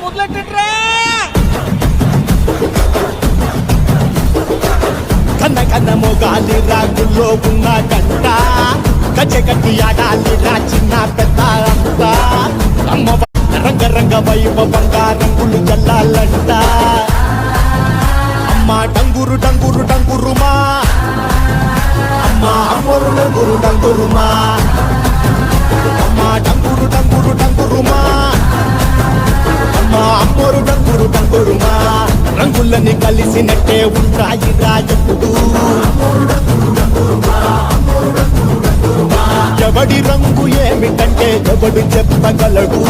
మొదలెట్టండ్రా. కన్న కన్న మోగాలి రాగుల్లో ఉన్న గంట కచ్చెగట్టి ఆడాలి రా చిన్న పెద్ద అంతా అమ్మ రంగ రంగ వైభవంగా రంగులు చల్లాలంట అమ్మ డంగురు డంగురు డంగురుమా అమ్మ అమ్మోరు డంగురు డంగురుమా అమ్మ డంగురు డంగురు డంగురుమా అమ్మ అమ్మోరు డంగురు డంగురుమా రంగులని కలిసినట్టే ఉంటాయి రాజప్పుడు ఎవడి రంగు ఏమిటంటే ఎవడు చెప్పగలడు.